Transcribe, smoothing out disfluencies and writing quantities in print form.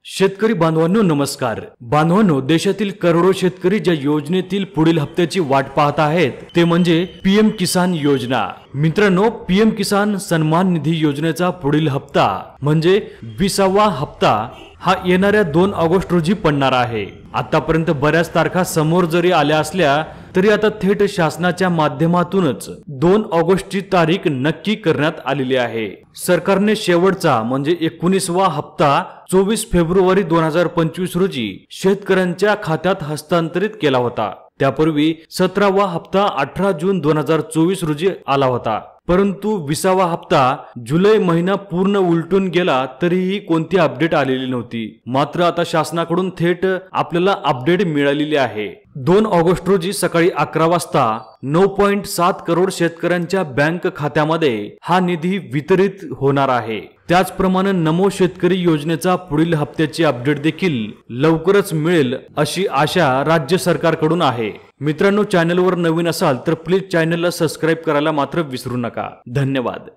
शेतकरी बांधवांनो नमस्कार। बांधवांनो, देशातील करोडो शेतकरी ज्या योजनेतील पुढील हप्त्याची वाट पाहत आहेत ते म्हणजे पीएम किसान योजना। मित्रांनो, पीएम किसान सन्मान निधी योजनेचा पुढील हप्ता म्हणजे 20वा हप्ता हा येणाऱ्या 2 ऑगस्ट रोजी पडणार आहे। आतापर्यंत बऱ्याच तारखा समोर जरी आल्या असल्या तरी आता थेट शासनाच्या माध्यमातूनच 2 ऑगस्टची तारीख नक्की करण्यात आलेली आहे। सरकारने शेवटचा म्हणजे 19वा हप्ता 24 फेब्रुवारी 2025 रोजी शेतकऱ्यांच्या खात्यात हस्तांतरित केला होता। त्यापूर्वी 17वा हप्ता 18 जून 2024 रोजी आला होता, परंतु 20वा हप्ता जुलै महिना पूर्ण उलटून गेला तरीही कोणती अपडेट आलेली नव्हती। मात्र आता शासनाकडून थेट आपल्याला अपडेट मिळालेली आहे। 2 ऑगस्ट रोजी सकाळी 11 वाजता 9.7 करोड शेतकऱ्यांच्या बँक खात्यामध्ये हा निधी वितरित होणार आहे। त्याचप्रमाणे नमो शेतकरी योजनेचा पुढील हप्त्याची अपडेट देखील लवकरच मिळेल अशी आशा राज्य सरकारकडून आहे। मित्रांनो, चॅनलवर नवीन असाल तर प्लीज चॅनलला सबस्क्राइब करायला मात्र विसरू नका। धन्यवाद।